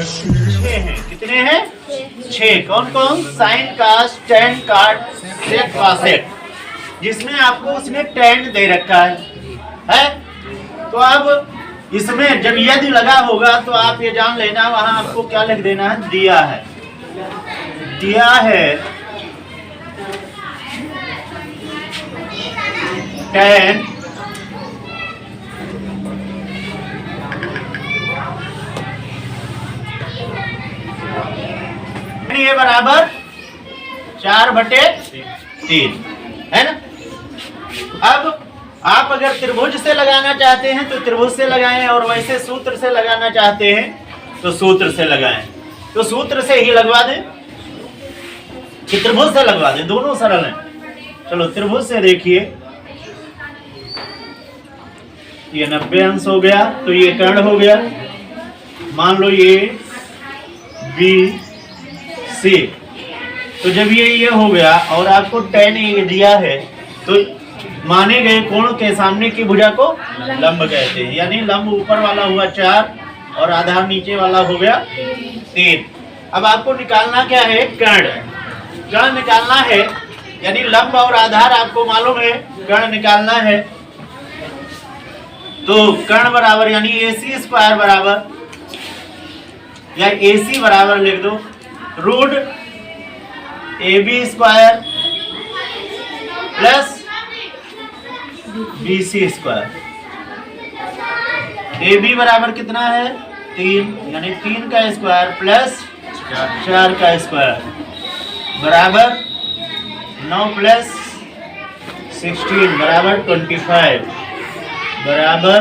6 हैं। कितने हैं? 6। कौन कौन? साइन, कास, टेन, काट, सेक, कासेक, जिसमें आपको उसने टेन दे रखा है? तो अब इसमें जब यदि लगा होगा तो आप ये जान लेना वहां आपको क्या लिख देना है, दिया है। दिया है टेन ये बराबर 4/3 है ना। अब आप अगर त्रिभुज से लगाना चाहते हैं तो त्रिभुज से लगाएं, और वैसे सूत्र से लगाना चाहते हैं तो सूत्र से लगाएं। तो सूत्र से ही लगवा दें कि त्रिभुज से लगवा दें, दोनों सरल हैं। चलो त्रिभुज से देखिए, ये 90 अंश हो गया, तो ये कर्ण हो गया। मान लो ये बी सी, तो जब ये हो गया और आपको tan ये दिया है, तो माने गए कोण के सामने की भुजा को लंब कहते हैं। यानी लंब ऊपर वाला हुआ 4 और आधार नीचे वाला हो गया 3। अब आपको निकालना क्या है? कर्ण। कर्ण निकालना है, यानी लंब और आधार आपको मालूम है, कर्ण निकालना है। तो कर्ण बराबर यानी AC स्क्वायर बराबर, या AC बराबर लिख दो root AB square plus BC square. AB बराबर कितना है? 3, यानी 3 का स्क्वायर प्लस 4 का स्क्वायर बराबर 9 प्लस 16 बराबर 25 बराबर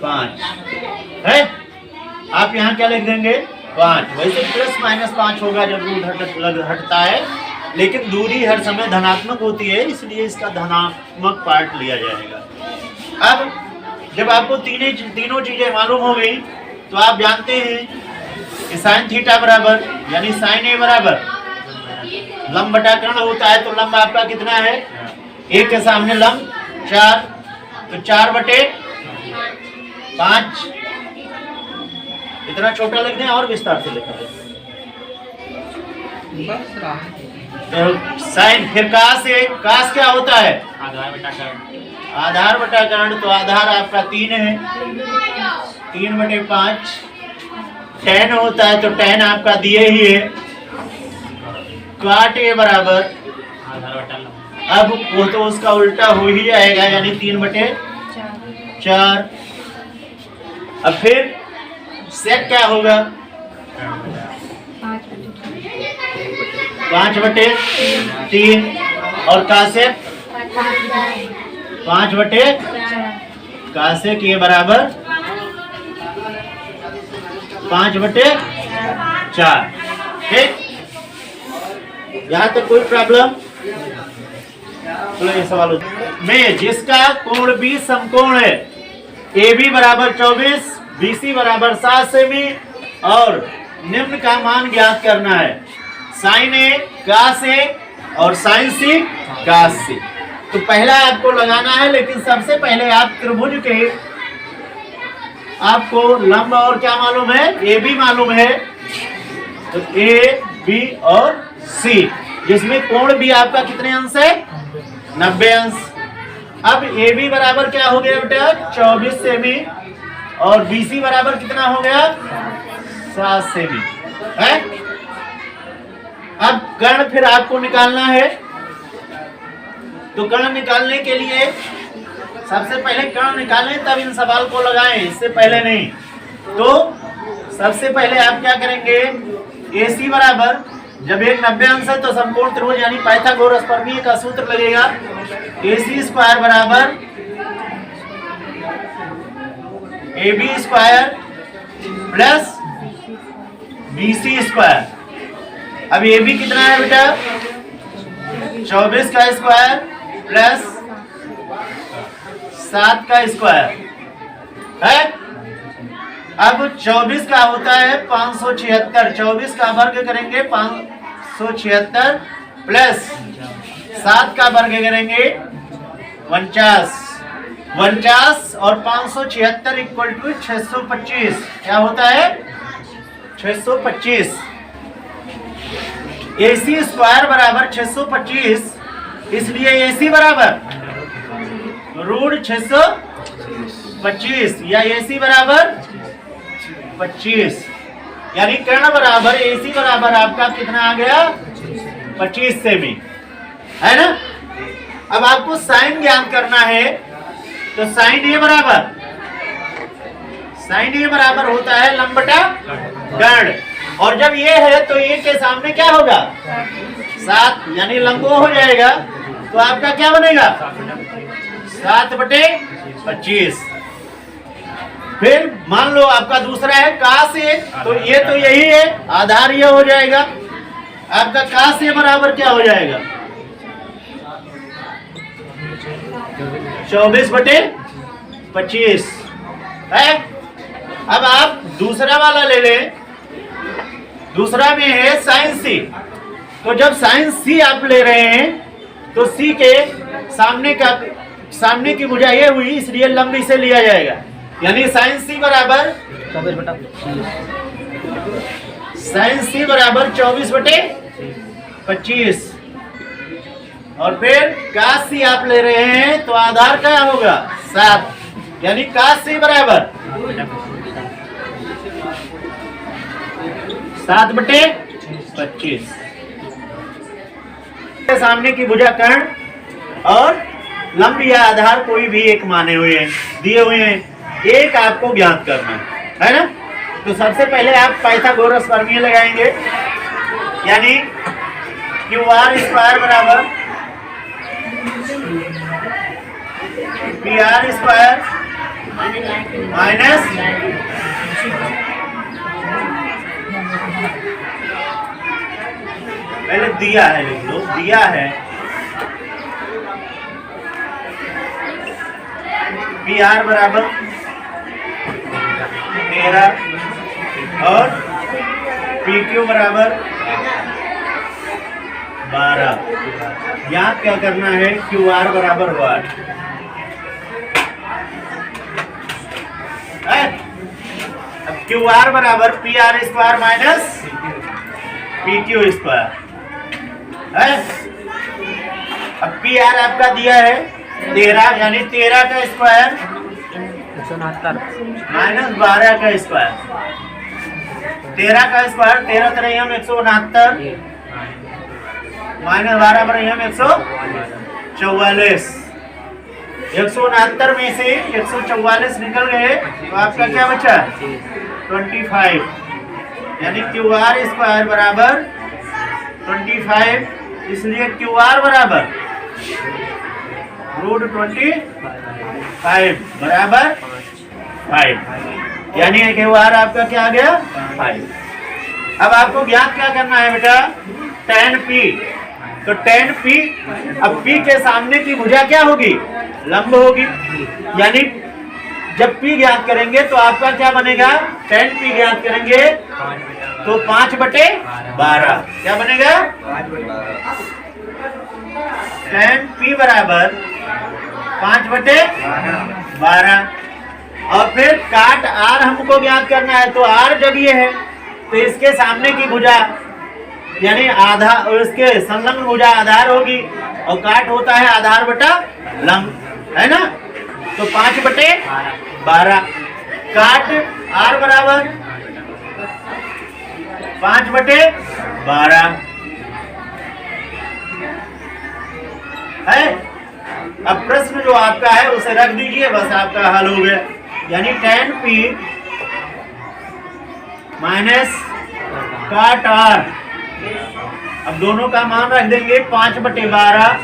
5 है। आप यहाँ क्या लिख देंगे? 5। वैसे प्लस माइनस 5 होगा जब रूट हटता है, लेकिन दूरी हर समय धनात्मक होती है, इसलिए इसका धनात्मक पार्ट लिया जाएगा। अब जब आपको तीनों चीजें मालूम हो गई तो आप जानते हैं कि साइन थीटा बराबर, यानी साइन ए बराबर लंब बटा कर्ण होता है। तो लंब आपका कितना है? 1 के सामने लंब 4, तो 4/5। इतना छोटा लिख दें और विस्तार से लिखा जाए। साइन, फिर कास क्या होता है? आधार बटा कर्ण। तो आधार आपका 3 है, 3/5। tan होता है, तो tan आपका दिए ही है, काट ए बराबर, अब वो तो उसका उल्टा हो ही जाएगा, यानी 3/4। अब फिर सेक क्या होगा? 5/3 और कासेक 5/कासेक ये बराबर 5/4। ठीक, यहाँ तक कोई प्रॉब्लम? चलो ये सवाल में जिसका कोण भी समकोण है, AB बराबर 24, BC बराबर 7 सेमी, और निम्न का मान ज्ञात करना है, साइन ए कास ए और साइन सी कास सी। तो पहला आपको लगाना है, लेकिन सबसे पहले आप त्रिभुज के आपको लंब और क्या मालूम है? AB मालूम है, तो A, B और C, जिसमें कोण भी आपका कितने अंश है? 90 अंश। अब AB बराबर क्या हो गया बेटा? 24 सेमी, और BC बराबर कितना हो गया? 7 सेमी है। अब कर्ण फिर आपको निकालना है, तो कर्ण निकालने के लिए सबसे पहले कर्ण निकालें, तब इन सवाल को लगाएं, इससे पहले नहीं। तो सबसे पहले आप क्या करेंगे? AC बराबर, जब एक 90 अंश है तो समकोण त्रिभुज यानी पाइथागोरस प्रमेय का सूत्र लगेगा, AC स्क्वायर बराबर AB square plus BC square. अब AB कितना है बेटा? 24 का स्क्वायर प्लस 7 का स्क्वायर है। अब 24 का होता है 576, 24 का वर्ग करेंगे 576 प्लस 7 का वर्ग करेंगे 49, 49 और 576 इक्वल टू 625। क्या होता है? 625। AC स्क्वायर बराबर 625, इसलिए AC बराबर रूट 625 या AC बराबर 25, यानी कर्ण बराबर AC बराबर आपका कितना आ गया 25 सेमी, है ना। अब आपको साइन ज्ञात करना है, तो साइन ए बराबर होता है लंब बटा कर्ण, और जब ये है तो ये के सामने क्या होगा 7, यानी लंबो हो जाएगा, तो आपका क्या बनेगा 7/25। फिर मान लो आपका दूसरा है कास ए, तो ये तो यही है, आधार ये हो जाएगा आपका कास ए बराबर क्या हो जाएगा 24/25 है। अब आप दूसरा वाला ले लें, दूसरा में है साइन सी, तो जब साइन सी आप ले रहे हैं तो सी के सामने की भुजा ये हुई, इसलिए लंब इसे लिया जाएगा, यानी साइन सी बराबर 24/25, और फिर कास सी आप ले रहे हैं तो आधार क्या होगा 7, यानी कास सी बराबर 7/25। सामने की भुजा कर्ण और लंब या आधार कोई भी एक माने हुए हैं, दिए हुए हैं, एक आपको ज्ञात करना है ना। तो सबसे पहले आप पाइथागोरस प्रमेय लगाएंगे, यानी QR स्क्वायर बराबर PR स्क्वायर माइनस पहले दिया है, लिख लो, दिया है PR बराबर 13 और PQ बराबर 12। याद क्या करना है, QR बराबर 8 है। अब QR बराबर PR square minus PQ square है। अब PR आपका दिया है 13, यानी 13 का स्क्वायर माइनस 12 का स्क्वायर, 13 का स्क्वायर 13 3 169 माइनस 12 पर 144। 169 में से 144 निकल गए तो आपका क्या बचा 25, यानी QR स्क्वायर बराबर 25, इसलिए QR बराबर रूट 25 बराबर 5, यानी QR आपका क्या आ गया 5। अब आपको ज्ञात क्या करना है बेटा tan P, तो tan P, अब P के सामने की भुजा क्या होगी लंब होगी, यानी जब P ज्ञात करेंगे तो आपका क्या बनेगा tan P ज्ञात करेंगे तो 5/12 क्या बनेगा tan P बराबर 5/12। और फिर काट R हमको ज्ञात करना है, तो R जब ये है तो इसके सामने की भुजा यानी आधा, इसके संलग्न भुजा आधार होगी, और काट होता है आधार बटा लंब, है ना। तो 5/12 काट R बराबर 5/12 है। अब प्रश्न जो आपका है उसे रख दीजिए, बस आपका हल हो गया, यानी tan P माइनस काट R, अब दोनों का मान रख देंगे 5/12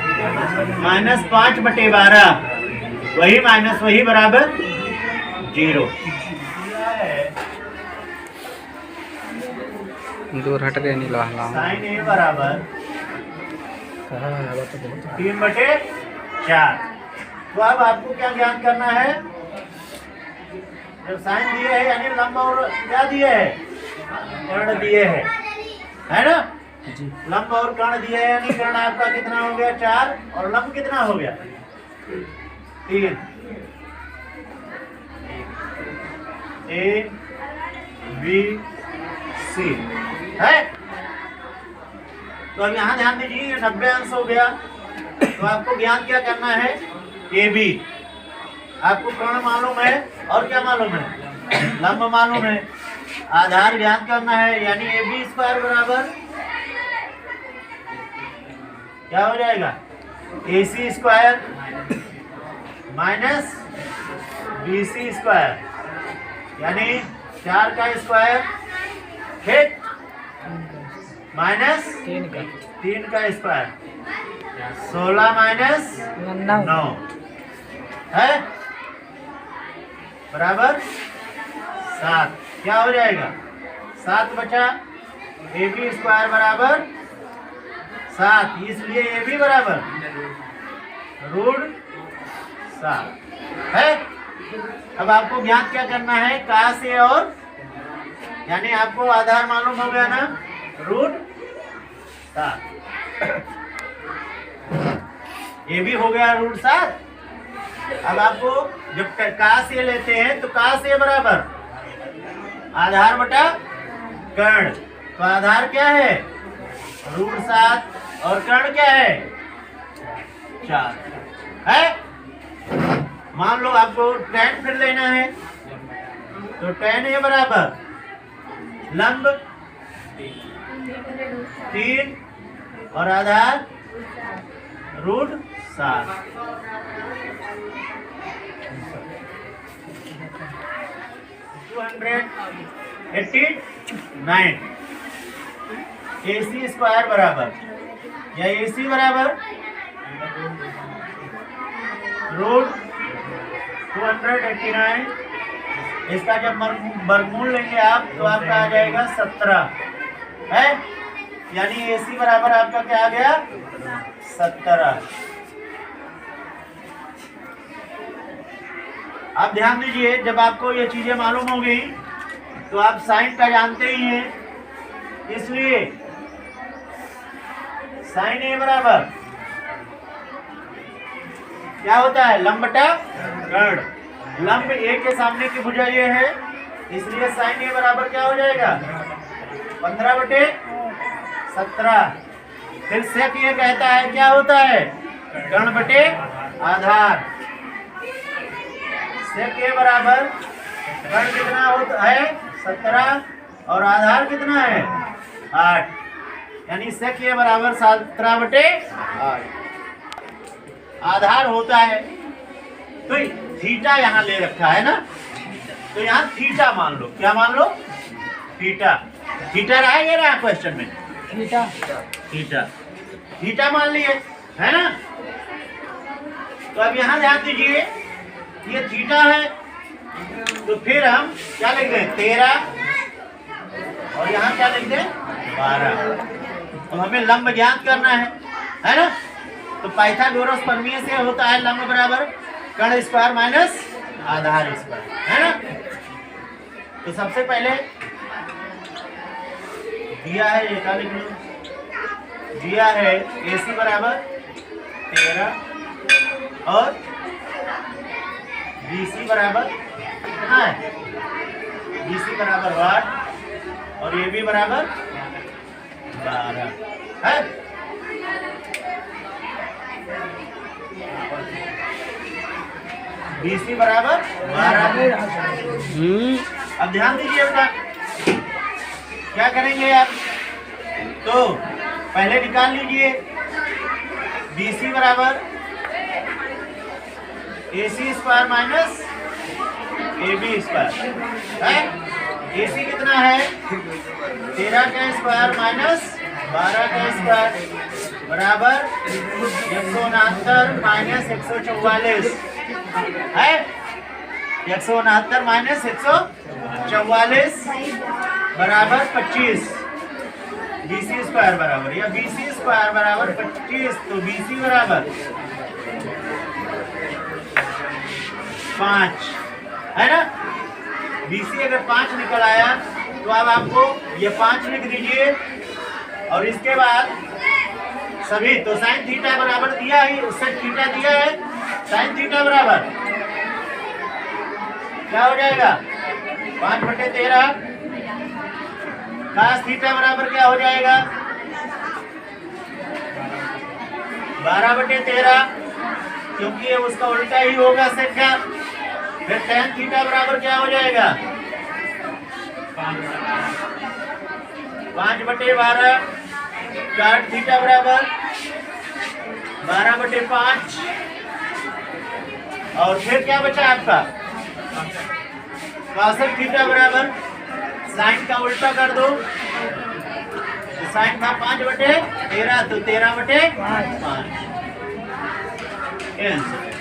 माइनस 5/12, वही माइनस वही बराबर 0। दूर हट गए नहीं ला साइन ए बराबर 3/4। तो अब आपको क्या ज्ञात करना है, जब साइन दिए है यानी लंब और क्या दिए है कर्ण दिए है ना। लंब और कर्ण दिए है, यानी कर्ण आपका कितना हो गया 4 और लंब कितना हो गया 3। A B C 80 है। तो अब यहाँ ध्यान दीजिए, ये 90 अंश हो गया। तो आपको ज्ञात क्या करना है, ए बी। आपको कर्ण मालूम है और क्या मालूम है, लंब मालूम है। आधार ज्ञात करना है, यानी ए बी स्क्वायर बराबर क्या हो जाएगा, A C square minus B C square, यानी 4 का स्क्वायर ठीक माइनस 3 का स्क्वायर, 16 माइनस 9 है बराबर 7। क्या हो जाएगा, 7 बचा, ए बी स्क्वायर बराबर 7, इसलिए ए बी बराबर √7 है। अब आपको ज्ञात क्या करना है, कहाँ से, और यानी आपको आधार मालूम हो गया ना, √7, ये भी हो गया √7। अब आपको जब कहाँ से लेते हैं तो कहाँ से बराबर आधार बटा कर्ण, तो आधार क्या है √7 और कर्ण क्या है 4 है। मान लो आपको tan फिर लेना है, तो tan ए बराबर लंब 3 और आधार √7। 289 AC स्क्वायर बराबर, या AC बराबर √289। इसका जब वर्गमूल लेंगे आप तो आपका आ जाएगा 17 है, यानी AC बराबर आपका क्या आ गया 17। अब ध्यान दीजिए, जब आपको ये चीजें मालूम हो गई तो आप साइन का जानते ही हैं, इसलिए साइन ए बराबर क्या होता है, लंब बटा कर्ण। लंब ए के सामने की भुजा ये है, इसलिए साइन ए बराबर क्या हो जाएगा 15/17। फिर सेक ये कहता है क्या होता है, कर्ण बटे आधार। सेक ए बराबर कर्ण कितना होता है 17 और आधार कितना है 8, यानी सेक ए बराबर 17/8 आधार होता है। तो थीटा यहाँ ले रखा है ना, तो यहाँ थीटा मान लो, क्या मान लो थीटा। थीटा रहेगा ना क्वेश्चन में, थीटा थीटा मान लिए है ना। तो अब यहाँ ध्यान दीजिए, ये थीटा है, तो फिर हम क्या लिख दें 13 और यहाँ क्या लिख दें 12। तो हमें लंब ज्ञात करना है ना। तो पाइथागोरस प्रमेय से होता है लंब बराबर कर्ण स्क्वायर माइनस आधार स्क्वायर, है ना। तो सबसे पहले दिया है, ये क्या लिख लो, दिया है AC बराबर 13 और BC बराबर कितना है, BC बराबर 8 और AB बराबर 12 है। BC बराबर 12। अब ध्यान दीजिए बेटा, क्या करेंगे आप, तो पहले निकाल लीजिए BC बराबर AC square minus AB square है। AC कितना है 13 का स्क्वायर माइनस 12 का स्क्वायर बराबर 169 माइनस 144 है। 169 माइनस 144 बराबर 25। BC स्क्वायर बराबर, या BC स्क्वायर बराबर 25, तो BC बराबर 5 है ना। BC अगर 5 निकल आया तो अब आपको ये 5 लिख दीजिए और इसके बाद सभी, तो साइन थीटा बराबर दिया ही, उससे थीटा दिया है, साइन थीटा बराबर क्या हो जाएगा 5/13 cos थीटा बराबर क्या हो जाएगा 12/13, क्योंकि ये उसका उल्टा ही होगा संख्या। फिर tan थीटा बराबर क्या हो जाएगा 5/12, cot थीटा बराबर 12/5, और फिर क्या बचा आपका cosec थीटा बराबर साइन का उल्टा कर दो, तो साइन था 5/13, तो 13/5। ये आंसर है।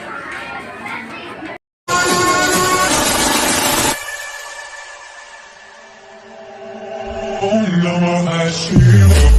Om Namah Shivaya.